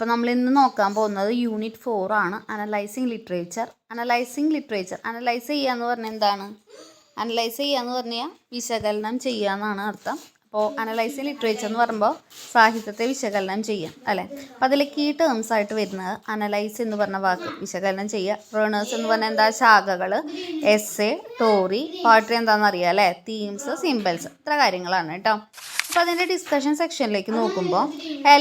ഇപ്പോൾ നമ്മൾ ഇന്ന് നോക്കാൻ പോകുന്നത് യൂണിറ്റ് 4 ആണ്. Analysing literature. അനലൈസ് ചെയ്യുക എന്ന് പറഞ്ഞാൽ എന്താണ്? അനലൈസ് ചെയ്യുക എന്ന് പറഞ്ഞാൽ വിശകലനം ചെയ്യുക എന്നാണ് അർത്ഥം. അപ്പോൾ അനലൈസിങ് ലിറ്ററേച്ചർ എന്ന് പറയുമ്പോൾ സാഹിത്യത്തെ വിശകലനം ചെയ്യാം അല്ലേ. അപ്പോൾ അതിൽ കീ ടേംസ് ആയിട്ട് വരുന്നത് അനലൈസ് എന്ന് പറഞ്ഞ വാക്ക്, വിശകലനം ചെയ്യുക. റേണേഴ്സ് എന്ന് പറഞ്ഞാൽ എന്താ? ശാഖകൾ. എസ്സേ, സ്റ്റോറി, പോയട്രി എന്താണെന്ന് അറിയാം അല്ലേ. തീംസ്, സിംബൽസ്, ഇത്ര കാര്യങ്ങളാണ് കേട്ടോ. അപ്പോൾ അതിൻ്റെ ഡിസ്കഷൻ സെക്ഷനിലേക്ക് നോക്കുമ്പോൾ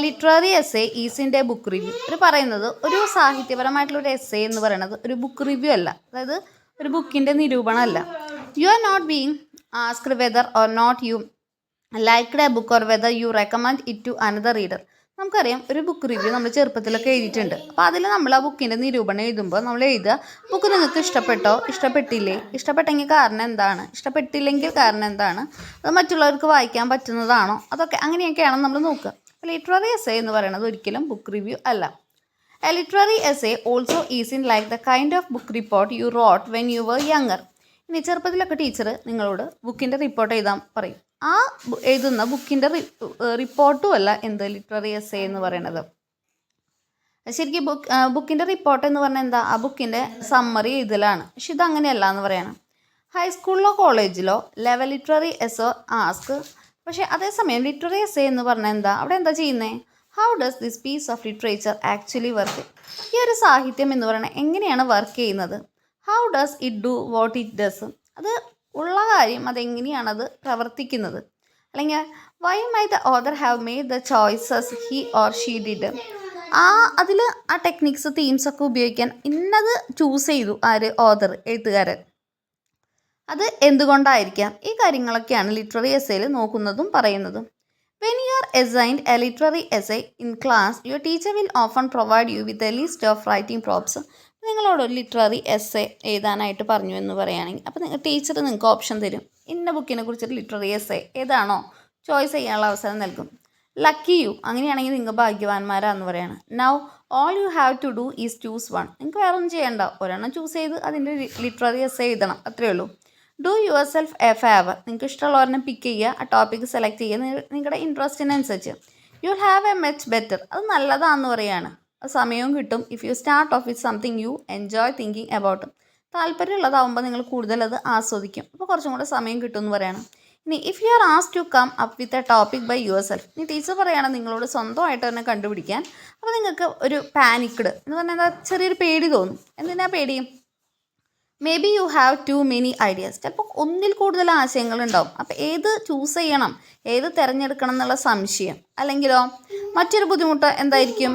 literary essay is in A book review. ഇത് പറയുന്നത് ഒരു സാഹിത്യപരമായിട്ടുള്ള ഒരു എസ്സേ എന്ന് പറയുന്നത് ഒരു ബുക്ക് റിവ്യൂ അല്ല, അതായത് ഒരു ബുക്കിൻ്റെ നിരൂപണമല്ല. You are not being asked whether or not you liked a book or whether you recommend it to another reader. നമുക്കറിയാം ഒരു ബുക്ക് റിവ്യൂ നമ്മൾ ചെറുപ്പത്തിലൊക്കെ എഴുതിയിട്ടുണ്ട്. അപ്പോൾ അതിൽ നമ്മൾ ആ ബുക്കിൻ്റെ നിരൂപണം എഴുതുമ്പോൾ നമ്മൾ എഴുതുക, ബുക്ക് നിങ്ങൾക്ക് ഇഷ്ടപ്പെട്ടോ, ഇഷ്ടപ്പെട്ടില്ലേ, ഇഷ്ടപ്പെട്ടെങ്കിൽ കാരണം എന്താണ്, ഇഷ്ടപ്പെട്ടില്ലെങ്കിൽ കാരണം എന്താണ്, അത് മറ്റുള്ളവർക്ക് വായിക്കാൻ പറ്റുന്നതാണോ, അതൊക്കെ അങ്ങനെയൊക്കെയാണ് നമ്മൾ നോക്കുക. അപ്പോൾ ലിറ്റററി എസ്സേ എന്ന് പറയുന്നത് ഒരിക്കലും ബുക്ക് റിവ്യൂ അല്ല. A literary essay also is in like the kind of book report you wrote when you were younger. ഇനി ചെറുപ്പത്തിലൊക്കെ ടീച്ചർ നിങ്ങളോട് ബുക്കിൻ്റെ റിപ്പോർട്ട് എഴുതാൻ പറയും. ആ എഴുതുന്ന ബുക്കിൻ്റെ റിപ്പോർട്ടും അല്ല എന്ത് ലിറ്റററി എസ്സേ എന്ന് പറയുന്നത്. ശരിക്കും ബുക്കിൻ്റെ റിപ്പോർട്ട് എന്ന് പറഞ്ഞാൽ എന്താ? ആ ബുക്കിൻ്റെ സമ്മറി എഴുതലാണ്. പക്ഷെ ഇതങ്ങനെയല്ല എന്ന് പറയണം. ഹൈസ്കൂളിലോ കോളേജിലോ ലെവൽ ലിറ്റററി എസ്സേ ആസ്ക്. പക്ഷേ അതേസമയം ലിറ്റററി എസ്സേ എന്ന് പറഞ്ഞാൽ എന്താ? അവിടെ എന്താ ചെയ്യുന്നത്? How does this piece of literature actually work? ഈ ഒരു സാഹിത്യം എന്ന് പറയുന്നത് എങ്ങനെയാണ് വർക്ക് ചെയ്യുന്നത്? How does it do what it does? അത് ഉള്ള കാര്യം അതെങ്ങനെയാണത് പ്രവർത്തിക്കുന്നത്? അല്ലെങ്കിൽ why might the author have made the choices he or she did? അതിൽ ആ ടെക്നിക്സ്, തീംസൊക്കെ ഉപയോഗിക്കാൻ ഇന്നത് ചൂസ് ചെയ്തു ആര്? ഓതർ, എഴുത്തുകാരൻ. അത് എന്തുകൊണ്ടായിരിക്കാം? ഈ കാര്യങ്ങളൊക്കെയാണ് ലിറ്റററി എസ്സേയിൽ നോക്കുന്നതും പറയുന്നതും. When you are assigned a literary essay in class, your teacher will often provide you with a list of writing prompts. നിങ്ങളോട് ഒരു ലിറ്റററി എസ്സേ എഴുതാനായിട്ട് പറഞ്ഞു എന്ന് പറയുകയാണെങ്കിൽ അപ്പോൾ ടീച്ചർ നിങ്ങൾക്ക് ഓപ്ഷൻ തരും. ഇന്ന ബുക്കിനെ കുറിച്ചൊരു ലിറ്റററി എസ്സേ ഏതാണോ ചോയ്സ് ചെയ്യാനുള്ള അവസരം നൽകും. ലക്കി യു, അങ്ങനെയാണെങ്കിൽ നിങ്ങൾ ഭാഗ്യവാന്മാരാന്ന് പറയാണ്. Now all you have to do is choose one. നിങ്ങൾക്ക് വേറെ ഒന്നും ചെയ്യണ്ട, ഒരെണ്ണം ചൂസ് ചെയ്ത് അതിൻ്റെ ലിറ്റററി എസ്സേ എഴുതണം, അത്രയേ ഉള്ളൂ. Do your self A favour. നിങ്ങൾക്ക് ഇഷ്ടമുള്ള ഒരെണ്ണം പിക്ക് ചെയ്യുക, ആ ടോപ്പിക്ക് സെലക്ട് ചെയ്യുക നിങ്ങളുടെ ഇൻട്രസ്റ്റിനനുസരിച്ച്. You have a much better. അത് നല്ലതാണെന്ന് പറയുകയാണ്. സമയവും കിട്ടും. If you start off with something you enjoy thinking about. താല്പര്യമുള്ളതാവുമ്പോൾ നിങ്ങൾ കൂടുതൽ അത് ആസ്വദിക്കും, അപ്പോൾ കുറച്ചും കൂടെ സമയം കിട്ടും എന്ന് പറയണം. ഇനി if you are asked to come up with a topic by your yourself teacher പറയുകയാണ് നിങ്ങളോട് സ്വന്തമായിട്ട് തന്നെ കണ്ടുപിടിക്കാൻ. അപ്പോൾ നിങ്ങൾക്ക് ഒരു പാനിക്ഡ് എന്ന് പറഞ്ഞാൽ എന്താ? ചെറിയൊരു പേടി തോന്നും. എന്തിനാ പേടി? Maybe you have too many ideas. ചിലപ്പോൾ ഒന്നിൽ കൂടുതൽ ആശയങ്ങളുണ്ടാവും. അപ്പോൾ ഏത് ചൂസ് ചെയ്യണം, ഏത് തിരഞ്ഞെടുക്കണം എന്നുള്ള സംശയം. അല്ലെങ്കിലോ മറ്റൊരു ബുദ്ധിമുട്ട് എന്തായിരിക്കും?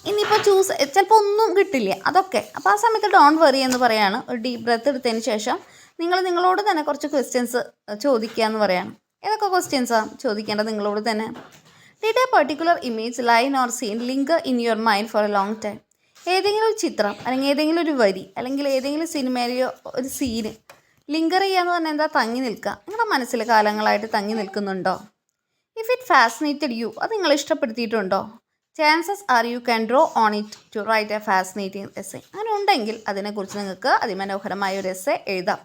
ഇനിയിപ്പോൾ ചിലപ്പോൾ ഒന്നും കിട്ടില്ല, അതൊക്കെ. അപ്പോൾ ആ സമയത്ത് ഡോണ്ട് വറി എന്ന് പറയാണ്. ഒരു ഡീപ്പ് ബ്രെത്ത് എടുത്തതിന് ശേഷം നിങ്ങളോട് തന്നെ കുറച്ച് ക്വസ്റ്റ്യൻസ് ചോദിക്കുക എന്ന് പറയാണ്. ഏതൊക്കെ ക്വസ്റ്റ്യൻസാണ് ചോദിക്കേണ്ടത് നിങ്ങളോട് തന്നെ? Did a particular image, line or scene linger in your mind for a long time? ഏതെങ്കിലും ഒരു ചിത്രം അല്ലെങ്കിൽ ഏതെങ്കിലും ഒരു വരി അല്ലെങ്കിൽ ഏതെങ്കിലും സിനിമയിലെയോ ഒരു സീന് ലിങ്കർ ചെയ്യാന്ന് പറഞ്ഞാൽ എന്താ? തങ്ങി നിൽക്കുക. നിങ്ങളുടെ മനസ്സിൽ കാലങ്ങളായിട്ട് തങ്ങി നിൽക്കുന്നുണ്ടോ? ഇഫ് ഇറ്റ് ഫാസിനേറ്റഡ് യു, അത് നിങ്ങൾ ഇഷ്ടപ്പെടുത്തിയിട്ടുണ്ടോ? Chances are you can draw on it to write a fascinating essay. അങ്ങനെ ഉണ്ടെങ്കിൽ അതിനെക്കുറിച്ച് നിങ്ങൾക്ക് അതിമനോഹരമായ ഒരു എസ്സേ എഴുതാം.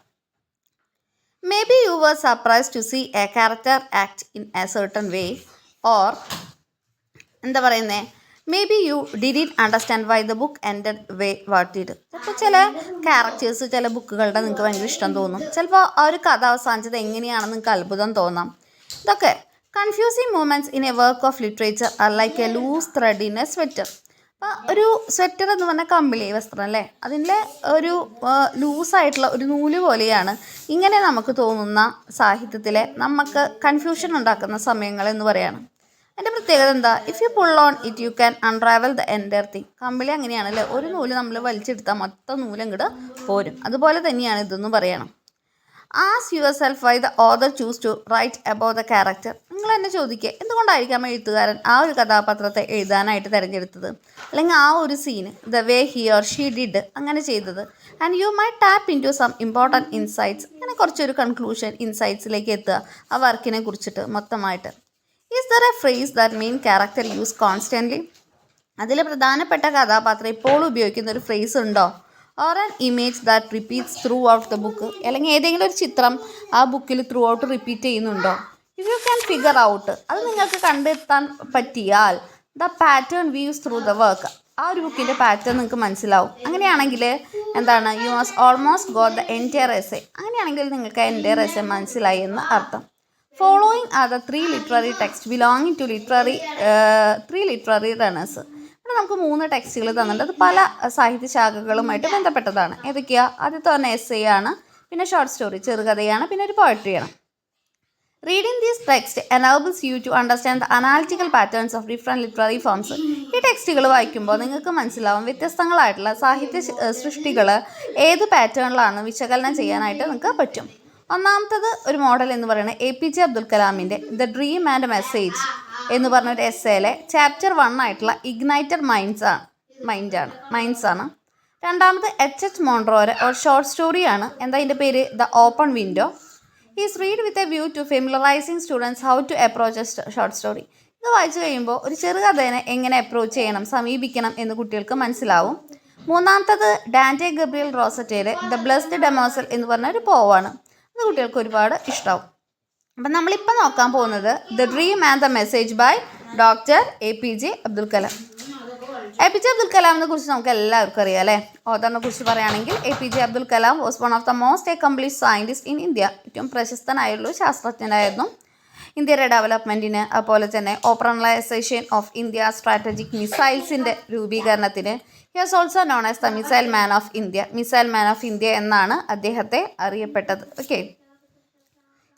Maybe you were surprise to see a character act in a certain way, or എന്താ പറയുന്നത്, maybe you didn't understand why the book ended way what it. ചിലപ്പോൾ ചില ക്യാരക്ടേഴ്സ്, ചില ബുക്കുകളുടെ നിങ്ങൾക്ക് ഭയങ്കര ഇഷ്ടം തോന്നും. ചിലപ്പോൾ ആ ഒരു കഥ അവസാനിച്ചത് എങ്ങനെയാണെന്ന് നിങ്ങൾക്ക് അത്ഭുതം തോന്നാം. ഇതൊക്കെ confusing moments in a work of literature are like a loose thread in a sweater. അപ്പോൾ ഒരു സ്വെറ്റർ എന്ന് പറഞ്ഞാൽ കമ്പിളി വസ്ത്രം അല്ലേ, അതിൻ്റെ ഒരു ലൂസായിട്ടുള്ള ഒരു നൂല് പോലെയാണ് ഇങ്ങനെ നമുക്ക് തോന്നുന്ന സാഹിത്യത്തിലെ നമുക്ക് കൺഫ്യൂഷൻ ഉണ്ടാക്കുന്ന സമയങ്ങളെന്ന് പറയാണ്. അതിൻ്റെ പ്രത്യേകത എന്താ? If you pull on it you can unravel the entire thing. കമ്പിളി അങ്ങനെയാണല്ലേ, ഒരു നൂല് നമ്മൾ വലിച്ചെടുത്താൽ മൊത്തം നൂലങ്ങോട്ട് പോരും. അതുപോലെ തന്നെയാണ് ഇതെന്ന് പറയണം. Ask yourself why the author choose to write about the character. നിങ്ങൾ തന്നെ ചോദിക്കുക, എന്തുകൊണ്ടായിരിക്കാം എഴുത്തുകാരൻ ആ ഒരു കഥാപാത്രത്തെ എഴുതാനായിട്ട് തിരഞ്ഞെടുത്തത്, അല്ലെങ്കിൽ ആ ഒരു സീന് the way he or she did അങ്ങനെ ചെയ്തത്. And you might tap into some important insights. അങ്ങനെ കുറച്ചൊരു കൺക്ലൂഷൻ, ഇൻസൈറ്റ്സിലേക്ക് എത്തുക ആ വർക്കിനെ കുറിച്ചിട്ട് മൊത്തമായിട്ട്. Is there a phrase that main character use constantly? അതിൽ പ്രധാനപ്പെട്ട കഥാപാത്രം ഇപ്പോൾ ഉപയോഗിക്കുന്ന ഒരു ഫ്രേസ് ഉണ്ടോ? Or an image that repeats throughout the book. അല്ലെങ്കിൽ ഏതെങ്കിലും ഒരു ചിത്രം ആ ബുക്കിൽ ത്രൂ ഔട്ട് റിപ്പീറ്റ് ചെയ്യുന്നുണ്ടോ? If you can figure out, അത് നിങ്ങൾക്ക് കണ്ടെത്താൻ പറ്റിയാൽ the pattern views through the work. ആ ഒരു ബുക്കിൻ്റെ പാറ്റേൺ നിങ്ങൾക്ക് മനസ്സിലാവും. അങ്ങനെയാണെങ്കിൽ എന്താണ്, you must almost got the entire essay. അങ്ങനെയാണെങ്കിൽ നിങ്ങൾക്ക് എൻറ്റയർ എസ്സേ മനസ്സിലായി എന്ന് അർത്ഥം. Following are the 3 literary text belonging to 3 literary runners. ഇവിടെ നമുക്ക് 3 ടെക്സ്റ്റുകൾ തന്നിട്ടുണ്ട്. അത് പല സാഹിത്യ ശാഖകളുമായിട്ട് ബന്ധപ്പെട്ടതാണ്. ഏതൊക്കെയാണ്? ആദ്യത്തെ പറഞ്ഞ എസ്സേ ആണ്, പിന്നെ ഷോർട്ട് സ്റ്റോറി ചെറുകഥയാണ്, പിന്നെ ഒരു പോയട്രിയാണ്. Reading these text enables you to understand the analytical patterns of different literary forms. ഈ ടെക്സ്റ്റുകൾ വായിക്കുമ്പോൾ നിങ്ങൾക്ക് മനസ്സിലാവും വ്യത്യസ്തങ്ങളായിട്ടുള്ള സാഹിത്യ സൃഷ്ടികൾ ഏത് പാറ്റേണിലാണ് വിശകലനം ചെയ്യാനായിട്ട് നിങ്ങൾക്ക് പറ്റും. ഒന്നാമത്തത് ഒരു മോഡൽ എന്ന് പറയുന്നത് APJ അബ്ദുൽ കലാമിൻ്റെ ദ ഡ്രീം ആൻഡ് മെസ്സേജ് എന്ന് പറഞ്ഞൊരു എസ്സേയിലെ ചാപ്റ്റർ 1 ആയിട്ടുള്ള ഇഗ്നൈറ്റഡ് മൈൻഡ്സ് ആണ്. രണ്ടാമത് H മോൺറോയുടെ ഒരു ഷോർട്ട് സ്റ്റോറിയാണ്. എന്താ അതിൻ്റെ പേര്? The open window. Is read with a view to familiarising students how to approach a short story. ഇത് വായിച്ചു കഴിയുമ്പോൾ ഒരു ചെറുകഥേനെ എങ്ങനെ അപ്രോച്ച് ചെയ്യണം, സമീപിക്കണം എന്ന് കുട്ടികൾക്ക് മനസ്സിലാവും. മൂന്നാമത്തത് ഡാൻറ്റെ ഗബ്രിയൽ റോസറ്റയുടെ ദ ബ്ലെസ്ഡ് ഡെമോസൽ എന്ന് പറഞ്ഞ ഒരു പോവാണ്. അത് കുട്ടികൾക്ക് ഒരുപാട് ഇഷ്ടമാവും. അപ്പം നമ്മളിപ്പോൾ നോക്കാൻ പോകുന്നത് the dream and the message by doctor APJ Abdul Kalam. APJ Abdul കലാമിനെ കുറിച്ച് നമുക്ക് എല്ലാവർക്കും അറിയാം അല്ലേ? ഓതറിനെ കുറിച്ച് പറയുകയാണെങ്കിൽ APJ Abdul Kalam was one of the most accomplished scientist in India. ഏറ്റവും പ്രശസ്തനായുള്ള ശാസ്ത്രജ്ഞനായിരുന്നു. ഇന്ത്യയുടെ ഡെവലപ്മെൻറ്റിന്, അതുപോലെ തന്നെ ഓപ്പറേഷണലൈസേഷൻ ഓഫ് ഇന്ത്യ സ്ട്രാറ്റജിക് മിസൈൽസിൻ്റെ രൂപീകരണത്തിന് he was also known as the missile man of India എന്നാണ് അദ്ദേഹത്തെ അറിയപ്പെട്ടത്. Okay.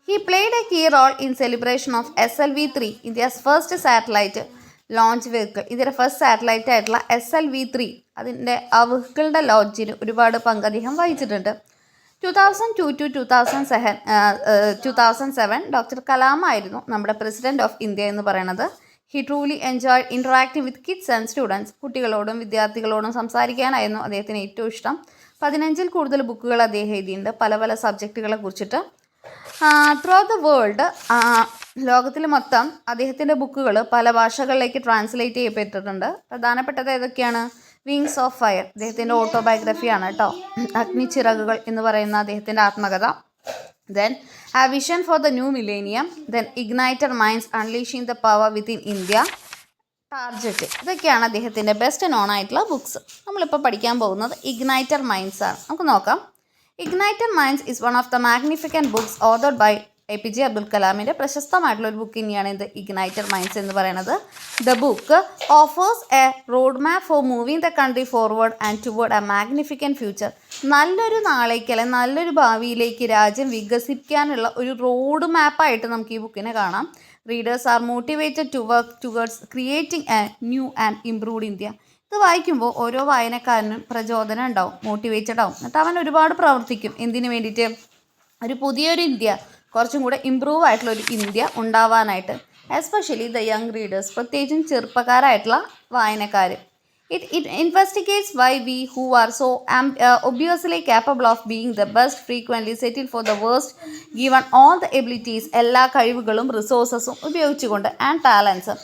He played a key role in celebration of SLV-3, India's first satellite launch vehicle. ഇതിൻ്റെ ഫസ്റ്റ് സാറ്റലൈറ്റ് ആയിട്ടുള്ള SLV-3 അതിൻ്റെ ആ വെഹിക്കിളിൻ്റെ ലോഞ്ചിന് ഒരുപാട് പങ്ക് അദ്ദേഹം വഹിച്ചിട്ടുണ്ട്. 2002 to 2007 ഡോക്ടർ കലാം ആയിരുന്നു നമ്മുടെ പ്രസിഡൻറ്റ് ഓഫ് ഇന്ത്യ എന്ന് പറയുന്നത്. He truly enjoy interacting with kids and students. കുട്ടികളോടും വിദ്യാർത്ഥികളോടും സംസാരിക്കാനായിരുന്നു അദ്ദേഹത്തിന് ഏറ്റവും ഇഷ്ടം. 15-ൽ കൂടുതൽ ബുക്കുകൾ അദ്ദേഹം എഴുതിയിട്ടുണ്ട് പല പല സബ്ജക്റ്റുകളെ കുറിച്ചിട്ട്. ത്രൂ ദ വേൾഡ്, ലോകത്തിൽ മൊത്തം അദ്ദേഹത്തിൻ്റെ ബുക്കുകൾ പല ഭാഷകളിലേക്ക് ട്രാൻസ്ലേറ്റ് ചെയ്യപ്പെട്ടിട്ടുണ്ട്. പ്രധാനപ്പെട്ടത് ഏതൊക്കെയാണ്? വിങ്സ് ഓഫ് ഫയർ അദ്ദേഹത്തിൻ്റെ ഓട്ടോബയോഗ്രഫിയാണ് കേട്ടോ. അഗ്നിച്ചിറകുകൾ എന്ന് പറയുന്ന അദ്ദേഹത്തിൻ്റെ ആത്മകഥ. Then A Vision for the New Millennium. Then ignited minds unleashing the power within India. Target. ഇതൊക്കെയാണ് അദ്ദേഹത്തിൻ്റെ ബെസ്റ്റ് നോൺ ആയിട്ടുള്ള ബുക്സ്. നമ്മളിപ്പോൾ പഠിക്കാൻ പോകുന്നത് ഇഗ്നൈറ്റഡ് മൈൻഡ്സ് ആണ്. നമുക്ക് നോക്കാം. Ignited minds is one of the magnificent books authored by APJ Abdul കലാമിൻ്റെ പ്രശസ്തമായിട്ടുള്ള ഒരു ബുക്ക് തന്നെയാണ് ഇത് ഇഗ്നൈറ്റഡ് മൈൻഡ്സ് എന്ന് പറയുന്നത്. The book offers a road map for moving the country forward and toward a magnificent future. നല്ലൊരു നാളേക്ക് അല്ലെങ്കിൽ നല്ലൊരു ഭാവിയിലേക്ക് രാജ്യം വികസിപ്പിക്കാനുള്ള ഒരു റോഡ് മാപ്പായിട്ട് നമുക്ക് ഈ ബുക്കിനെ കാണാം. Readers are motivated to work towards creating a new and improved India. ഇത് വായിക്കുമ്പോൾ ഓരോ വായനക്കാരനും പ്രചോദനം ഉണ്ടാവും, മോട്ടിവേറ്റഡ് ആവും. എന്നിട്ട് അവൻ ഒരുപാട് പ്രവർത്തിക്കും. എന്തിനു വേണ്ടിയിട്ട്? ഒരു പുതിയൊരു ഇന്ത്യ, കുറച്ചും കൂടെ ഇമ്പ്രൂവ് ആയിട്ടുള്ളൊരു ഇന്ത്യ ഉണ്ടാവാനായിട്ട്. എസ്പെഷ്യലി ദ യങ് റീഡേഴ്സ്, പ്രത്യേകിച്ചും ചെറുപ്പക്കാരായിട്ടുള്ള വായനക്കാർ. It investigates why we who are so obviously capable of being the best frequently settle for the worst given all the abilities. എല്ലാ കഴിവുകളും റിസോഴ്സസും ഉപയോഗിച്ചുകൊണ്ട് and talents.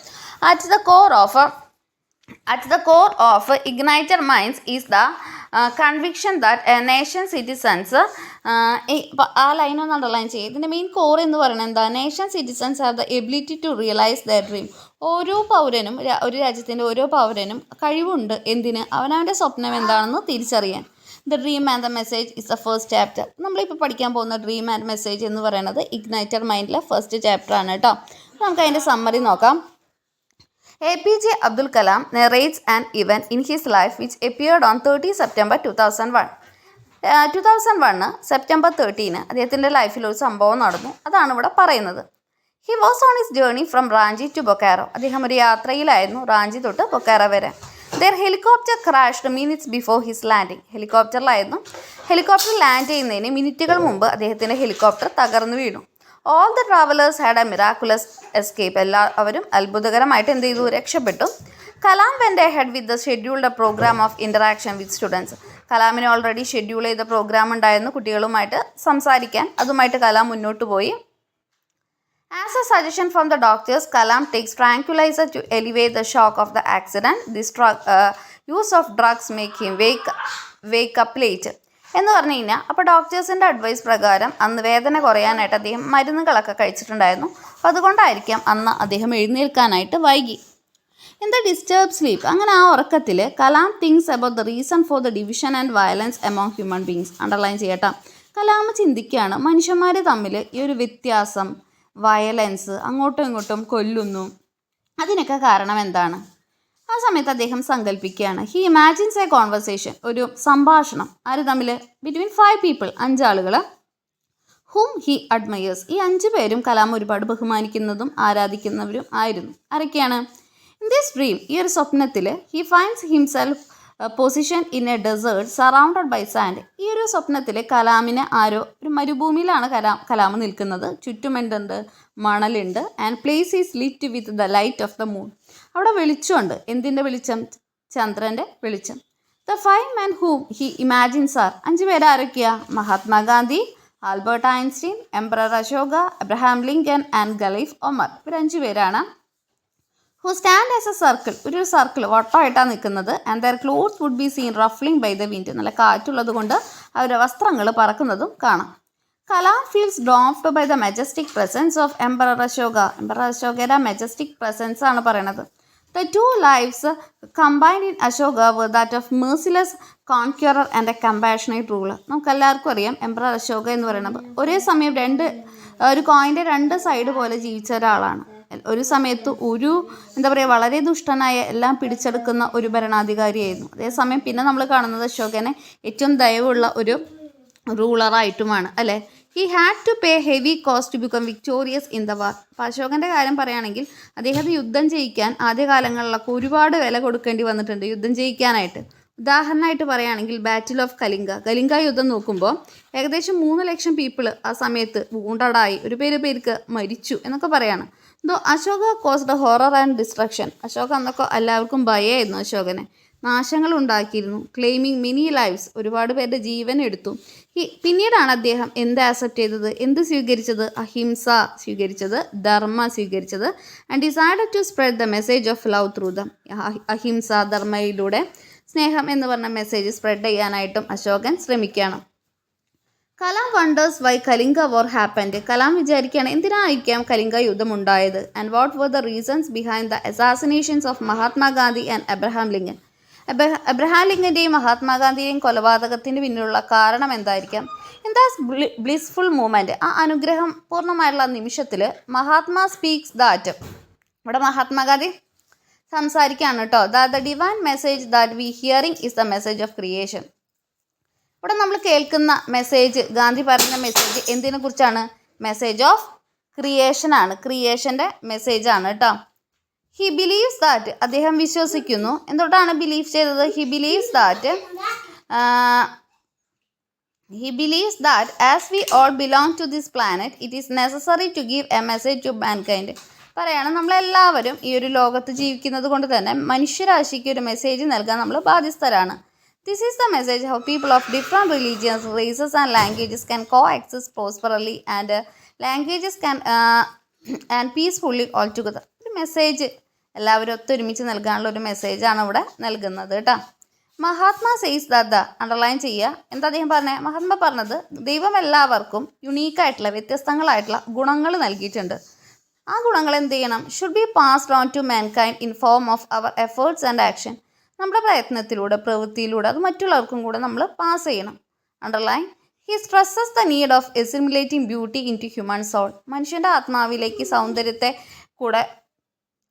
At the core of Ignited Minds is the conviction that a nation citizens, ആ line ഒന്ന് underline ചെയ്യും. ഇതിൻ്റെ main core എന്ന് പറയുന്നത് എന്താ? Nation citizens have the ability to realise the dream. ഓരോ പൗരനും, ഒരു രാജ്യത്തിൻ്റെ ഓരോ പൗരനും കഴിവുണ്ട്. എന്തിന്? അവനവൻ്റെ സ്വപ്നം എന്താണെന്ന് തിരിച്ചറിയാൻ. The dream and the message is the first chapter. നമ്മളിപ്പോൾ പഠിക്കാൻ പോകുന്ന ഡ്രീം ആൻഡ് മെസ്സേജ് എന്ന് പറയുന്നത് ഇഗ്നൈറ്റഡ് മൈൻഡിലെ ഫസ്റ്റ് ചാപ്റ്ററാണ് കേട്ടോ. നമുക്ക് അതിൻ്റെ സമ്മറി നോക്കാം. APJ Abdul Kalam narrates an event in his life which appeared on 30 September 2001. 2001 September 13 അദ്ദേഹത്തിൻ്റെ ലൈഫിൽ ഒരു സംഭവം നടന്നു. അതാണ് ഇവിടെ പറയുന്നത്. He was on his journey from Ranchi to Bokaro. അദ്ദേഹം ഒരു യാത്രയിലായിരുന്നു റാഞ്ചി തൊട്ട് ബൊക്കാറോ വരെ. Their helicopter crashed minutes before his landing. ഹെലികോപ്റ്ററിലായിരുന്നു. ഹെലികോപ്റ്റർ ലാൻഡ് ചെയ്യുന്നതിന് മിനിറ്റുകൾ മുമ്പ് അദ്ദേഹത്തിൻ്റെ ഹെലികോപ്റ്റർ തകർന്നു വീണു. All the travellers had a miraculous escape. എല്ലാവരും അത്ഭുതകരമായിട്ട് എന്ത് ചെയ്തു? രക്ഷപ്പെട്ടു. Kalam went ahead with the scheduled programme of interaction with students. കലാമിന് already schedule ചെയ്ത പ്രോഗ്രാം ഉണ്ടായിരുന്നു കുട്ടികളുമായിട്ട് സംസാരിക്കാൻ. അതുമായിട്ട് കലാം മുന്നോട്ട് പോയി. As a suggestion from the doctors, Kalam takes tranquilliser to elevate the shock of the accident. This use of drugs make him wake up late എന്ന് പറഞ്ഞു കഴിഞ്ഞാൽ, അപ്പോൾ ഡോക്ടേഴ്സിൻ്റെ അഡ്വൈസ് പ്രകാരം അന്ന് വേദന കുറയാനായിട്ട് അദ്ദേഹം മരുന്നുകളൊക്കെ കഴിച്ചിട്ടുണ്ടായിരുന്നു. അപ്പോൾ അതുകൊണ്ടായിരിക്കാം അന്ന് അദ്ദേഹം എഴുന്നേൽക്കാനായിട്ട് വൈകി. ഇൻ ദ ഡിസ്റ്റർബ് സ്ലീപ്പ്, അങ്ങനെ ആ ഉറക്കത്തിൽ Kalam thinks about the reason for the division and violence among human beings. Underline ചെയ്യട്ടാം. കലാം ചിന്തിക്കുകയാണ് മനുഷ്യന്മാർ തമ്മിൽ ഈ ഒരു വ്യത്യാസം, വയലൻസ്, അങ്ങോട്ടും ഇങ്ങോട്ടും കൊല്ലുന്നു, അതിനൊക്കെ കാരണം എന്താണ്? ആ സമയത്ത് അദ്ദേഹം സങ്കല്പിക്കുകയാണ്. ഹി ഇമാജിൻസ് എ കോൺവെർസേഷൻ, ഒരു സംഭാഷണം, ആര് തമ്മിൽ? ബിറ്റ്വീൻ 5 പീപ്പിൾ, 5 ആളുകൾ, ഹും ഹി അഡ്മയേഴ്സ്. ഈ 5 പേരും കലാം ഒരുപാട് ബഹുമാനിക്കുന്നതും ആരാധിക്കുന്നവരും ആയിരുന്നു. ആരൊക്കെയാണ്? ഇൻ ദിസ് ഡ്രീം, ഈ ഒരു സ്വപ്നത്തിൽ, he finds himself position in a desert surrounded by sand. ഈ ഒരു സ്വപ്നത്തിൽ കലാമിനെ ആരോ, ഒരു മരുഭൂമിയിലാണ് കലാം നിൽക്കുന്നത്, ചുറ്റും എന്തുണ്ട്? മണലുണ്ട്. And place is lit with the light of the moon. അവിടെ വെളിച്ചമുണ്ട്. എന്തിൻ്റെ വെളിച്ചം? ചന്ദ്രൻ്റെ വെളിച്ചം. The 5 men whom he imagines are, 5 പേര് ആരൊക്കെയാ? Mahatma Gandhi, Albert Einstein, emperor Ashoka, Abraham Lincoln and caliph Omar. ഇവർ 5 പേരാണ്. Who stand as a circle, ഒരു സർക്കിൾ വട്ടമായിട്ടാണ് നിൽക്കുന്നത്. And their clothes would be seen ruffling by the wind, നല്ല കാറ്റുള്ളത് കൊണ്ട് അവരുടെ വസ്ത്രങ്ങൾ പറക്കുന്നതും കാണാം. Kalam feels dwarfed by the majestic presence of emperor Ashoka. Emperor അശോകയുടെ മെജസ്റ്റിക് പ്രസൻസ് ആണ് പറയണത്. The 2 lives combined in Ashoka were that of merciless conqueror and a compassionate ruler. നമുക്കെല്ലാവർക്കും അറിയാം എംപറർ അശോക എന്ന് പറയുന്നത് ഒരേ സമയം ഒരു കോയിൻ്റെ 2 സൈഡ് പോലെ ജീവിച്ച ഒരാളാണ്. ഒരു സമയത്ത് എന്താ പറയുക, വളരെ ദുഷ്ടനായ എല്ലാം പിടിച്ചെടുക്കുന്ന ഒരു ഭരണാധികാരിയായിരുന്നു. അതേസമയം പിന്നെ നമ്മൾ കാണുന്നത് അശോകനെ ഏറ്റവും ദയവുള്ള ഒരു റൂളറായിട്ടുമാണ്, അല്ലേ? He had to pay heavy cost to become victorious in the war. അപ്പോൾ അശോകൻ്റെ കാര്യം പറയുകയാണെങ്കിൽ അദ്ദേഹത്തെ യുദ്ധം ജയിക്കാൻ ആദ്യകാലങ്ങളിലൊക്കെ ഒരുപാട് വില കൊടുക്കേണ്ടി വന്നിട്ടുണ്ട് യുദ്ധം ജയിക്കാനായിട്ട്. ഉദാഹരണമായിട്ട് പറയുകയാണെങ്കിൽ ബാറ്റിൽ ഓഫ് കലിംഗ യുദ്ധം നോക്കുമ്പോൾ ഏകദേശം 3 ലക്ഷം പീപ്പിൾ ആ സമയത്ത് വൂണ്ടഡായി, ഒരു പേർക്ക് മരിച്ചു എന്നൊക്കെ പറയാണ്. Though Ashoka caused horror and destruction. Ashoka അന്നൊക്കെ എല്ലാവർക്കും ഭയമായിരുന്നു അശോകനെ. നാശങ്ങൾ ഉണ്ടാക്കിയിരുന്നു. ക്ലെയിമിങ് മെനി ലൈവ്സ്, ഒരുപാട് പേരുടെ ജീവൻ എടുത്തു. പിന്നീടാണ് അദ്ദേഹം എന്ത് ആക്സെപ്റ്റ് ചെയ്തത്? എന്ത് സ്വീകരിച്ചത്? അഹിംസ സ്വീകരിച്ചത്, ധർമ്മ സ്വീകരിച്ചത്. And decided to spread the message of love through them. Ahimsa, ധർമ്മയിലൂടെ സ്നേഹം എന്ന് പറഞ്ഞ മെസ്സേജ് സ്പ്രെഡ് ചെയ്യാനായിട്ടും അശോകൻ ശ്രമിക്കുകയാണ്. Kalam wonders why Kalinga war happened. Kalam വിചാരിക്കുകയാണ് എന്തിനായിരിക്കാം കലിംഗ യുദ്ധം ഉണ്ടായത്. And what were the reasons behind the assassinations of Mahatma Gandhi and Abraham Lincoln. Abraham ലിങ്കൻ്റെയും മഹാത്മാഗാന്ധിയുടെയും കൊലപാതകത്തിന് പിന്നിലുള്ള കാരണം എന്തായിരിക്കാം? ഇൻ ദ ബ്ലിസ്ഫുൾ മൂമെൻറ്റ്, ആ അനുഗ്രഹം പൂർണ്ണമായുള്ള നിമിഷത്തിൽ മഹാത്മാ സ്പീക്സ് ദാറ്റ്. ഇവിടെ മഹാത്മാഗാന്ധി സംസാരിക്കുകയാണ് കേട്ടോ. The divine message that we hearing is the message of creation. ഇവിടെ നമ്മൾ കേൾക്കുന്ന മെസ്സേജ്, ഗാന്ധി പറഞ്ഞ മെസ്സേജ് എന്തിനെ കുറിച്ചാണ്? മെസ്സേജ് ഓഫ് ക്രിയേഷനാണ്, ക്രിയേഷൻ്റെ മെസ്സേജാണ് കേട്ടോ. ഹി ബിലീവ്സ് ദാറ്റ്, അദ്ദേഹം വിശ്വസിക്കുന്നു. എന്തുകൊണ്ടാണ് ബിലീവ് ചെയ്തത്? He believes that as we all belong to this planet it is necessary to give a message to mankind. പറയാണ് നമ്മളെല്ലാവരും ഈ ഒരു ലോകത്ത് ജീവിക്കുന്നത് കൊണ്ട് തന്നെ മനുഷ്യരാശിക്ക് ഒരു മെസ്സേജ് നൽകാൻ നമ്മൾ ബാധ്യസ്ഥരാണ്. This is the message how people of different religions, races and languages can coexist prosperously and languages can and peacefully all together. ഒരു മെസ്സേജ് എല്ലാവരും ഒത്തൊരുമിച്ച് നൽകാനുള്ള ഒരു മെസ്സേജാണ് ഇവിടെ നൽകുന്നത് കേട്ടോ. മഹാത്മാ സെയ്സ് ദാദ, അണ്ടർലൈൻ ചെയ്യുക. എന്താ അദ്ദേഹം പറഞ്ഞത്? മഹാത്മാ പറഞ്ഞത് ദൈവം എല്ലാവർക്കും യുണീക്കായിട്ടുള്ള വ്യത്യസ്തങ്ങളായിട്ടുള്ള ഗുണങ്ങൾ നൽകിയിട്ടുണ്ട്. ആ ഗുണങ്ങൾ എന്ത് ചെയ്യണം? Should be passed on to mankind in form of our efforts and action. നമ്മുടെ പ്രയത്നത്തിലൂടെ, പ്രവൃത്തിയിലൂടെ അത് മറ്റുള്ളവർക്കും കൂടെ നമ്മൾ പാസ് ചെയ്യണം. Underline, he stresses the need of assimilating beauty into human soul. മനുഷ്യൻ്റെ ആത്മാവിലേക്ക് സൗന്ദര്യത്തെ കൂടെ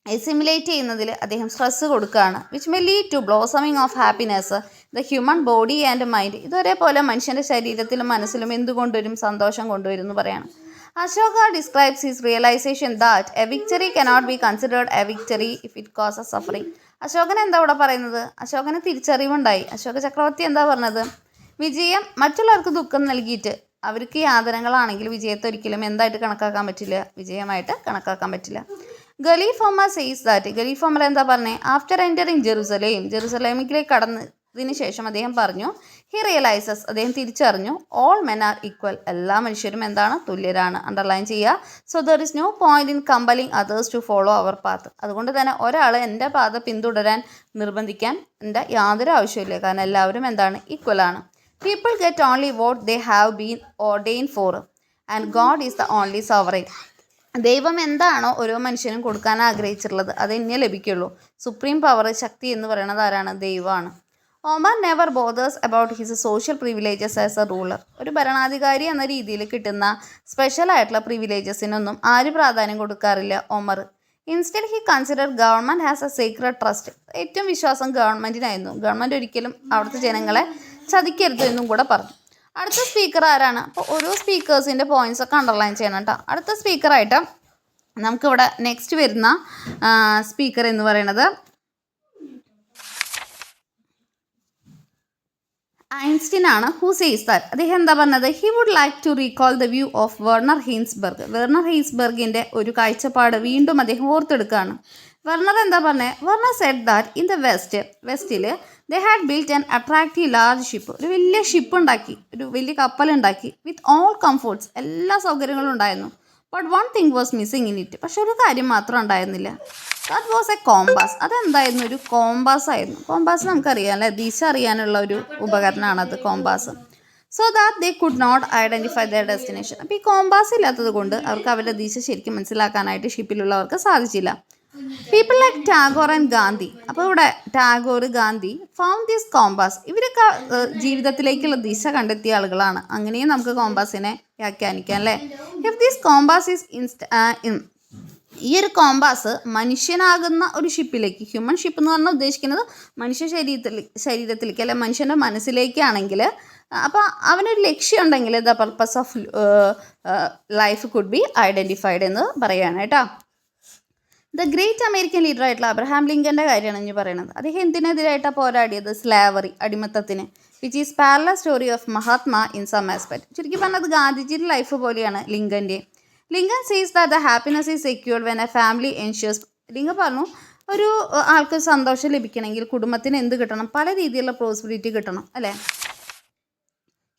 എസിമുലേറ്റ് ചെയ്യുന്നതിൽ അദ്ദേഹം സ്ട്രെസ്സ് കൊടുക്കുകയാണ്. Which may lead to blossoming of happiness the human body and mind. ഇതൊരേപോലെ മനുഷ്യൻ്റെ ശരീരത്തിലും മനസ്സിലും എന്തുകൊണ്ടുവരും? സന്തോഷം കൊണ്ടുവരും എന്ന് പറയണം. Ashoka describes his realization that a victory cannot be considered a victory if it causes suffering. Ashokan എന്താ ഇവിടെ പറയുന്നത്? അശോകന് തിരിച്ചറിവുണ്ടായി. അശോക ചക്രവർത്തി എന്താ പറഞ്ഞത്? വിജയം മറ്റുള്ളവർക്ക് ദുഃഖം നൽകിയിട്ട് അവർക്ക് യാതനകളാണെങ്കിൽ വിജയത്തെ ഒരിക്കലും എന്തായിട്ട് കണക്കാക്കാൻ പറ്റില്ല? വിജയമായിട്ട് കണക്കാക്കാൻ പറ്റില്ല. Caliph Omar says that, caliph Omar എന്താ പറഞ്ഞത്? ആഫ്റ്റർ എൻ്ററിങ് ജെറുസലേമിലേക്ക് കടന്നതിന് ശേഷം അദ്ദേഹം പറഞ്ഞു, ഹി റിയലൈസസ്, അദ്ദേഹം തിരിച്ചറിഞ്ഞു, ഓൾ മെൻ ആർ ഈക്വൽ, എല്ലാ മനുഷ്യരും എന്താണ്? തുല്യരാണ്. അണ്ടർലൈൻ ചെയ്യുക. So there is no point in compelling others to follow our path. അതുകൊണ്ട് തന്നെ ഒരാൾ എൻ്റെ പാത പിന്തുടരാൻ നിർബന്ധിക്കാൻ എൻ്റെ യാതൊരു ആവശ്യമില്ല. കാരണം എല്ലാവരും എന്താണ്? ഈക്വലാണ്. People get only what they have been ordain for and God is the only sovereign. ദൈവം എന്താണോ ഓരോ മനുഷ്യനും കൊടുക്കാൻ ആഗ്രഹിച്ചിട്ടുള്ളത് അത് തന്നെ ലഭിക്കുള്ളൂ. സുപ്രീം പവർ, ശക്തി എന്ന് പറയുന്നത് ആരാണ്? ദൈവമാണ്. Omar never bothers about his social privileges as A ruler. ഒരു ഭരണാധികാരി എന്ന രീതിയിൽ കിട്ടുന്ന സ്പെഷ്യൽ ആയിട്ടുള്ള പ്രിവിലേജസിനൊന്നും ആര് പ്രാധാന്യം കൊടുക്കാറില്ല? Omar. Instead he consider government has A secret trust. ഏറ്റവും വിശ്വാസം ഗവൺമെൻറ്റിനായിരുന്നു. ഗവൺമെൻറ് ഒരിക്കലും അവിടുത്തെ ജനങ്ങളെ ചതിക്കരുത് എന്നും കൂടെ പറഞ്ഞു. അടുത്ത സ്പീക്കർ ആരാണ്? അപ്പോൾ ഓരോ സ്പീക്കേഴ്സിൻ്റെ പോയിന്റ്സ് ഒക്കെ അണ്ടർലൈൻ ചെയ്യണം കേട്ടോ. അടുത്ത സ്പീക്കറായിട്ട് നമുക്കിവിടെ നെക്സ്റ്റ് വരുന്ന സ്പീക്കർ എന്ന് പറയുന്നത് ഐൻസ്റ്റീൻ ആണ്. ഹു സേസ് ദാറ്റ്, അദ്ദേഹം എന്താ പറഞ്ഞത്? He would like to recall the view of Werner Heisenberg. Werner ഹീൻസ്ബർഗിൻ്റെ ഒരു കാഴ്ചപ്പാട് വീണ്ടും അദ്ദേഹം ഓർത്തെടുക്കുകയാണ്. വെർണർ എന്താ പറഞ്ഞത്? Werner said that in the വെസ്റ്റിൽ they had built an attractive large ship. ഒരു വലിയ ഷിപ്പ് ഉണ്ടാക്കി, ഒരു വലിയ കപ്പലുണ്ടാക്കി, വിത്ത് ഓൾ കംഫോർട്ട്സ്, എല്ലാ സൗകര്യങ്ങളും ഉണ്ടായിരുന്നു. But one thing was missing in it. പക്ഷെ ഒരു കാര്യം മാത്രം ഉണ്ടായിരുന്നില്ല. That was a compass. അതെന്തായിരുന്നു? ഒരു കോമ്പാസ് ആയിരുന്നു. കോമ്പാസ് നമുക്കറിയാം അല്ലേ, ദിശ അറിയാനുള്ള ഒരു ഉപകരണമാണത് compass. So that they could not identify their destination. അപ്പോൾ ഈ കോമ്പാസ് ഇല്ലാത്തത് കൊണ്ട് അവർക്ക് അവരുടെ ദിശ ശരിക്കും മനസ്സിലാക്കാനായിട്ട് ഷിപ്പിലുള്ളവർക്ക് സാധിച്ചില്ല. People like Tagore and Gandhi. അപ്പോൾ ഇവിടെ Tagore, Gandhi found this compass. ഇവരൊക്കെ ജീവിതത്തിലേക്കുള്ള ദിശ കണ്ടെത്തിയ ആളുകളാണ്. അങ്ങനെയും നമുക്ക് കോമ്പാസിനെ വ്യാഖ്യാനിക്കാം അല്ലേ. ഇഫ് ദിസ് കോമ്പാസ് ഈസ് ഈ ഒരു കോമ്പാസ് മനുഷ്യനാകുന്ന ഒരു ഷിപ്പിലേക്ക്, ഹ്യൂമൻ ഷിപ്പ് എന്ന് പറഞ്ഞാൽ ഉദ്ദേശിക്കുന്നത് മനുഷ്യ ശരീരത്തിലേക്ക് അല്ലെ മനുഷ്യൻ്റെ മനസ്സിലേക്കാണെങ്കിൽ, അപ്പോൾ അവനൊരു ലക്ഷ്യം ഉണ്ടെങ്കിൽ the purpose of life could be identified എന്ന് പറയുകയാണ് കേട്ടോ. ദ ഗ്രേറ്റ് അമേരിക്കൻ ലീഡർ ആയിട്ടുള്ള അബ്രഹാം ലിങ്കൻ്റെ കാര്യമാണ് ഇനി പറയുന്നത്. അദ്ദേഹം എന്തിനെതിരായിട്ടാണ് പോരാടിയത്? സ്ലാവറി, അടിമത്തത്തിന്. Which is parallel story of Mahatma in some aspect. ചുരുക്കി പറഞ്ഞത് ഗാന്ധിജിയുടെ ലൈഫ് പോലെയാണ് ലിങ്കൻ്റെ. Lincoln sees that the happiness is secured when a family ensures. Lincoln പറഞ്ഞു ഒരു ആൾക്ക് സന്തോഷം ലഭിക്കണമെങ്കിൽ കുടുംബത്തിന് എന്ത് കിട്ടണം? പല രീതിയിലുള്ള പ്രോസ്പെരിറ്റി കിട്ടണം അല്ലേ.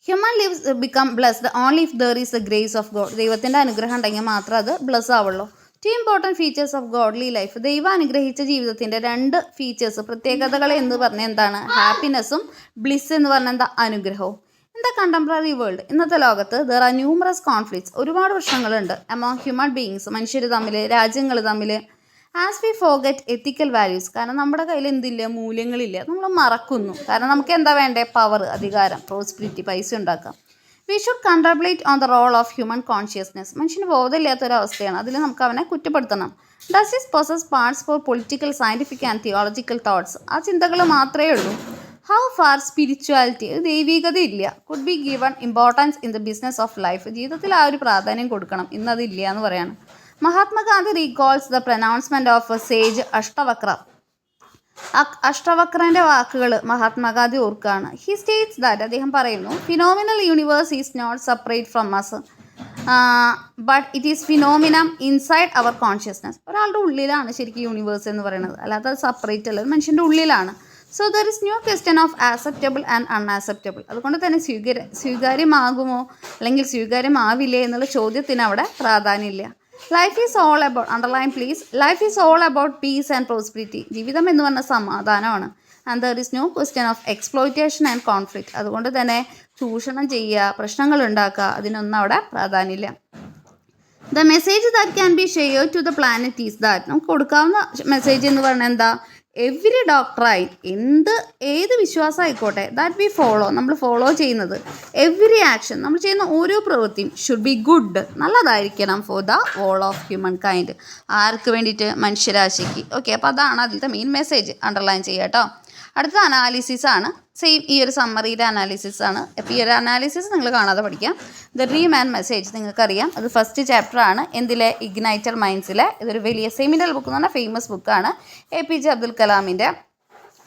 Human lives become blessed only if there is the grace of God. ദൈവത്തിൻ്റെ അനുഗ്രഹം ഉണ്ടെങ്കിൽ മാത്രമേ അത് ബ്ലെസ് ആവുള്ളൂ. Two important features of godly life. ദൈവം അനുഗ്രഹിച്ച ജീവിതത്തിൻ്റെ 2 ഫീച്ചേഴ്സ്, പ്രത്യേകതകൾ എന്ന് പറഞ്ഞാൽ എന്താണ്? ഹാപ്പിനെസ്സും ബ്ലിസ് എന്ന് പറഞ്ഞാൽ എന്താ? അനുഗ്രഹവും. ഇൻ ദ കണ്ടംപററി വേൾഡ്, ഇന്നത്തെ ലോകത്ത് ദർ ആർ ന്യൂമറസ് കോൺഫ്ലിക്ട്സ്, ഒരുപാട് പ്രശ്നങ്ങളുണ്ട്. അമോങ് ഹ്യൂമൻ ബീയിങ്സ്, മനുഷ്യർ തമ്മിൽ, രാജ്യങ്ങൾ തമ്മിൽ. As we forget ethical values, കാരണം നമ്മുടെ കയ്യിൽ എന്തില്ല? മൂല്യങ്ങളില്ല. നമ്മൾ മറക്കുന്നു. കാരണം നമുക്ക് എന്താ വേണ്ടേ? പവർ, അധികാരം, പ്രോസ്പെരിറ്റി, പൈസ ഉണ്ടാക്കാം. We should contemplate on the role of human consciousness. മനുഷ്യന് ബോധമില്ലാത്തൊരവസ്ഥയാണ്, അതിൽ നമുക്ക് അവനെ കുറ്റപ്പെടുത്തണം. Does is possess parts for political, scientific and theological thoughts. ആ ചിന്തകൾ മാത്രമേ ഉള്ളൂ. ഹൗ ഫാർ സ്പിരിച്വാലിറ്റി, ദൈവികതയില്ല. Could be given importance in the business of life. ജീവിതത്തിൽ ആ ഒരു പ്രാധാന്യം കൊടുക്കണം, ഇന്നതില്ല എന്ന് പറയാണ്. Mahatma Gandhi recalls the pronouncement of sage Ashtavakra. അഷ്ടവക്രൻ്റെ വാക്കുകൾ മഹാത്മാഗാന്ധി ഓർക്കുകയാണ്. ഹി സ്റ്റേറ്റ്സ് ദാറ്റ്, അദ്ദേഹം പറയുന്നു, phenomenal universe is not separate from us but it is phenomenon inside our consciousness. ഒരാളുടെ ഉള്ളിലാണ് ശരിക്കും യൂണിവേഴ്സ് എന്ന് പറയുന്നത്, അല്ലാതെ അത് സെപ്പറേറ്റ് അല്ല, മനുഷ്യൻ്റെ ഉള്ളിലാണ്. So there is no question of acceptable and unacceptable. അതുകൊണ്ട് തന്നെ സ്വീകാര്യമാകുമോ അല്ലെങ്കിൽ സ്വീകാര്യമാവില്ലേ എന്നുള്ള ചോദ്യത്തിന് അവിടെ പ്രാധാന്യമില്ല. Life is all about, underline please, life is all about peace and prosperity. ജീവിതം എന്ന് പറഞ്ഞ സമാധാനമാണ്. And there is no question of exploitation and conflict. അതുകൊണ്ട് തന്നെ ചൂഷണം ചെയ്യുക, പ്രശ്നങ്ങൾ ഉണ്ടാക്കുക, അതിനൊന്നും അവിടെ പ്രാധാന്യമില്ല. The message that can be share to the planet is that, നമുക്ക് കൊടുക്കാവുന്ന മെസ്സേജ് എന്ന് പറഞ്ഞാൽ എന്താ? എവരി ഡോക്ടറായി ഏത് വിശ്വാസം ആയിക്കോട്ടെ, ദാറ്റ് വി ഫോളോ, നമ്മൾ ഫോളോ ചെയ്യുന്നത്, എവരി ആക്ഷൻ, നമ്മൾ ചെയ്യുന്ന ഓരോ പ്രവൃത്തിയും ഷുഡ് ബി ഗുഡ്, നല്ലതായിരിക്കണം for the all of human kind. ആർക്ക് വേണ്ടിയിട്ട്? മനുഷ്യരാശിക്ക്. ഓക്കെ, അപ്പോൾ അതാണ് അതിലത്തെ മെയിൻ മെസ്സേജ്. അണ്ടർലൈൻ ചെയ്യുക കേട്ടോ. അടുത്ത അനാലിസിസ് ആണ്. സെയിം ഈ ഒരു സമ്മറിയുടെ അനാലിസിസ് ആണ്. അപ്പോൾ ഈ ഒരു അനാലിസിസ് നിങ്ങൾ കാണാതെ പഠിക്കാം. ദ ഡ്രീം ആൻഡ് മെസ്സേജ് നിങ്ങൾക്കറിയാം, അത് ഫസ്റ്റ് ചാപ്റ്റർ ആണ്. എന്തിലെ? ഇഗ്നൈറ്റർ മൈൻഡ്സിലെ. ഇതൊരു വലിയ സെമിനൽ ബുക്ക് എന്ന് പറഞ്ഞാൽ ഫേമസ് ബുക്കാണ്, APJ അബ്ദുൽ കലാമിൻ്റെ.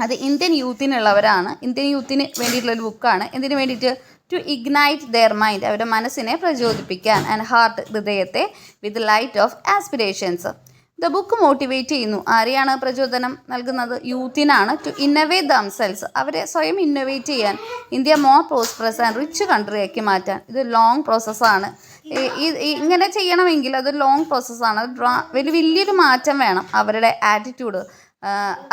അത് ഇന്ത്യൻ യൂത്തിനുള്ളവരാണ്, ഇന്ത്യൻ യൂത്തിന് വേണ്ടിയിട്ടുള്ളൊരു ബുക്കാണ്. എന്തിനു വേണ്ടിയിട്ട്? ടു ഇഗ്നൈറ്റ് ദെയർ മൈൻഡ്, അവരുടെ മനസ്സിനെ പ്രചോദിപ്പിക്കാൻ, ആൻഡ് ഹാർട്ട്, ഹൃദയത്തെ, with light of aspirations. The book motivate ചെയ്യുന്നു. ആരെയാണ് പ്രചോദനം നൽകുന്നത്? യൂത്തിനാണ്. ടു ഇന്നോവേറ്റ് ദംസെൽസ്, അവരെ സ്വയം ഇന്നോവേറ്റ് ചെയ്യാൻ, India more prosperous and rich കൺട്രിയാക്കി മാറ്റാൻ. ഇത് ലോങ് പ്രോസസ്സാണ്. ഇങ്ങനെ ചെയ്യണമെങ്കിൽ അത് ലോങ് പ്രോസസ്സാണ്. വലിയൊരു മാറ്റം വേണം. അവരുടെ ആറ്റിറ്റ്യൂഡ്,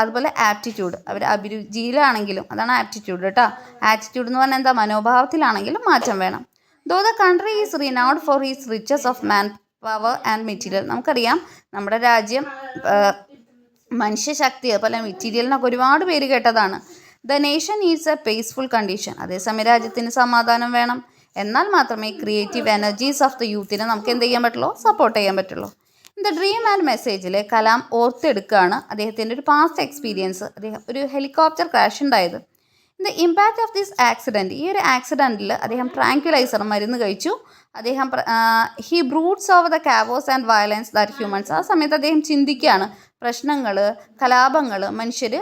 അതുപോലെ ആപ്റ്റിറ്റ്യൂഡ്, അവർ അഭിരുചിയിലാണെങ്കിലും അതാണ് ആപ്റ്റിറ്റ്യൂഡ് കേട്ടോ. ആറ്റിറ്റ്യൂഡ് എന്ന് പറഞ്ഞാൽ എന്താ? മനോഭാവത്തിലാണെങ്കിലും മാറ്റം വേണം. Though the country is renowned for is riches of power and material. നമുക്കറിയാം നമ്മുടെ രാജ്യം മനുഷ്യശക്തി അതുപോലെ മെറ്റീരിയലിനൊക്കെ ഒരുപാട് പേര് കേട്ടതാണ്. The nation needs a peaceful condition. അതേസമയം രാജ്യത്തിന് സമാധാനം വേണം. എന്നാൽ മാത്രമേ ക്രിയേറ്റീവ് എനർജീസ് ഓഫ് ദ യൂത്തിനെ നമുക്ക് എന്ത് ചെയ്യാൻ പറ്റുള്ളൂ, സപ്പോർട്ട് ചെയ്യാൻ പറ്റുള്ളൂ. ദ ഡ്രീം ആൻഡ് മെസ്സേജിൽ കലാം ഓർത്തെടുക്കുകയാണ് അദ്ദേഹത്തിൻ്റെ ഒരു പാസ്റ്റ് എക്സ്പീരിയൻസ്. അദ്ദേഹം ഒരു ഹെലികോപ്റ്റർ ക്രാഷ് ഉണ്ടായത്. The impact of this accident, ഈ ഒരു ആക്സിഡൻറ്റിൽ അദ്ദേഹം ട്രാങ്ക്യുലൈസർ മരുന്ന് കഴിച്ചു. അദ്ദേഹം he broods over the chaos and violence that humans. ആ സമയത്ത് അദ്ദേഹം ചിന്തിക്കുകയാണ് പ്രശ്നങ്ങൾ, കലാപങ്ങൾ മനുഷ്യർ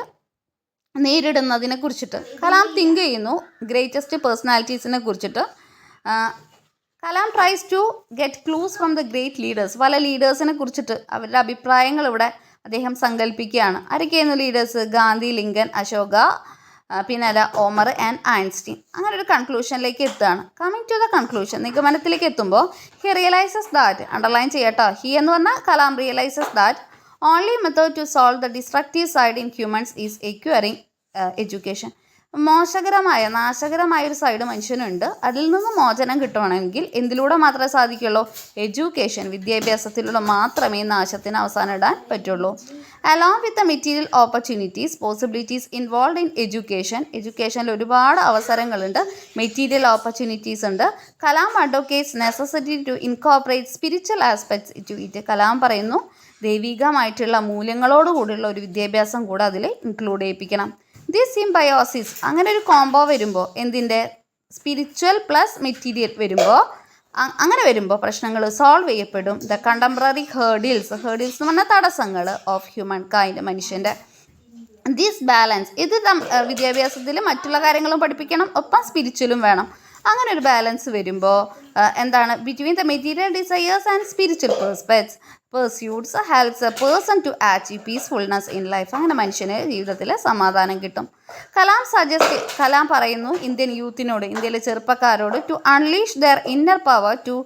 നേരിടുന്നതിനെ കുറിച്ചിട്ട്. കലാം തിങ്ക് ചെയ്യുന്നു ഗ്രേറ്റസ്റ്റ് പേഴ്സണാലിറ്റീസിനെ കുറിച്ചിട്ട്. Kalam tries to get clues from the great leaders. പല ലീഡേഴ്സിനെ കുറിച്ചിട്ട് അവരുടെ അഭിപ്രായങ്ങൾ ഇവിടെ അദ്ദേഹം സങ്കല്പിക്കുകയാണ്. ആരൊക്കെയായിരുന്നു ലീഡേഴ്സ്? ഗാന്ധി, ലിങ്കൻ, അശോക, പിന്നെ ഒമർ ആൻഡ് ഐൻസ്റ്റീൻ. അങ്ങനെ ഒരു കൺക്ലൂഷനിലേക്ക് എത്തുകയാണ്. കമ്മിങ് ടു ദ കൺക്ലൂഷൻ, നിഗമനത്തിലേക്ക് എത്തുമ്പോൾ ഹി റിയലൈസസ് ദാറ്റ്, അണ്ടർലൈൻ ചെയ്യട്ടോ, ഹി എന്ന് പറഞ്ഞാൽ Kalam realises that only method to solve the destructive side in humans is acquiring education. മോശകരമായ നാശകരമായ ഒരു സൈഡ് മനുഷ്യനുണ്ട്. അതിൽ നിന്ന് മോചനം കിട്ടണമെങ്കിൽ എന്തിലൂടെ മാത്രമേ സാധിക്കുള്ളൂ? എഡ്യൂക്കേഷൻ, വിദ്യാഭ്യാസത്തിലൂടെ മാത്രമേ നാശത്തിന് അവസാനം ഇടാൻ പറ്റുള്ളൂ. Along with the material opportunities possibilities involve in education, എഡ്യൂക്കേഷനിൽ ഒരുപാട് അവസരങ്ങളുണ്ട്, മെറ്റീരിയൽ ഓപ്പർച്യൂണിറ്റീസ് ഉണ്ട്. Kalam advocates necessity to incorporate spiritual aspects to it. Kalam പറയുന്നു ദൈവികമായിട്ടുള്ള മൂല്യങ്ങളോടുകൂടിയുള്ള ഒരു വിദ്യാഭ്യാസം കൂടെ അതിൽ ഇൻക്ലൂഡ് ചെയ്യിപ്പിക്കണം. ദിസ് സിംബയോസിസ്, അങ്ങനെ ഒരു കോംബോ വരുമ്പോൾ, എന്തിൻ്റെ സ്പിരിച്വൽ പ്ലസ് മെറ്റീരിയൽ വരുമ്പോൾ, അങ്ങനെ വരുമ്പോൾ പ്രശ്നങ്ങൾ സോൾവ് ചെയ്യപ്പെടും. ദ കണ്ടംപററി ഹേർഡിൽസ് എന്ന് പറഞ്ഞാൽ തടസ്സങ്ങൾ ഓഫ് ഹ്യൂമൻ കൈൻഡ്, മനുഷ്യൻ്റെ. ദിസ് ബാലൻസ്, ഇത് വിദ്യാഭ്യാസത്തിൽ മറ്റുള്ള കാര്യങ്ങളും പഠിപ്പിക്കണം, ഒപ്പം സ്പിരിച്വലും വേണം. അങ്ങനെ ഒരു ബാലൻസ് വരുമ്പോൾ എന്താണ്, between the material desires and spiritual pursuits helps a person to achieve peacefulness in life. അങ്ങനെ മനുഷ്യന് ജീവിതത്തിൽ സമാധാനം കിട്ടും. കലാം പറയുന്നു ഇന്ത്യൻ യൂത്തിനോട്, ഇന്ത്യയിലെ ചെറുപ്പക്കാരോട്, to unleash their inner power to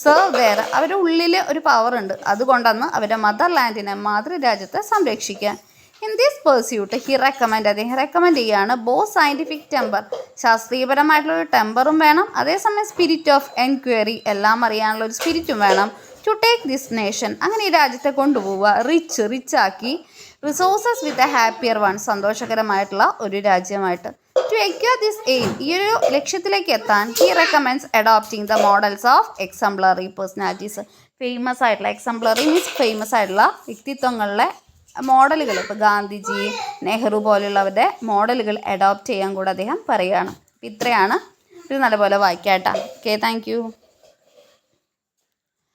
serve their, അവരുടെ ഉള്ളിൽ ഒരു പവർ ഉണ്ട്, അതുകൊണ്ടെന്ന് അവരുടെ മദർലാൻഡിനെ, മാതൃരാജ്യത്തെ സംരക്ഷിക്കാൻ. ഇൻ ദിസ് പെർസ്യൂട്ട് ഹി അദ്ദേഹം റെക്കമെൻഡ് ചെയ്യുകയാണ് ബോത്ത് സയൻറ്റിഫിക് ടെമ്പർ, ശാസ്ത്രീയപരമായിട്ടുള്ളൊരു ടെമ്പറും വേണം, അതേസമയം സ്പിരിറ്റ് ഓഫ് എൻക്വയറി, എല്ലാം അറിയാനുള്ള ഒരു സ്പിരിറ്റും വേണം. ടു ടേക്ക് ദിസ് നേഷൻ, അങ്ങനെ ഈ രാജ്യത്തെ കൊണ്ടുപോവുക, റിച്ചാക്കി, resources with a happier one, സന്തോഷകരമായിട്ടുള്ള ഒരു രാജ്യമായിട്ട്. ടു എക്വയർ ദിസ് എയിം, ഈ ഒരു ലക്ഷ്യത്തിലേക്ക് എത്താൻ he recommends adopting the models of exemplary personalities. Famous ആയിട്ടുള്ള, എക്സംപ്ലറി മീൻസ് ഫേമസ് ആയിട്ടുള്ള വ്യക്തിത്വങ്ങളിലെ മോഡലുകൾ, ഇപ്പോൾ ഗാന്ധിജി, നെഹ്റു പോലുള്ളവരുടെ മോഡലുകൾ അഡോപ്റ്റ് ചെയ്യാൻ കൂടെ അദ്ദേഹം പറയുകയാണ്. ഇത്രയാണ്, ഇത് നല്ലപോലെ വായിക്കാം കേട്ടോ. Okay, thank you.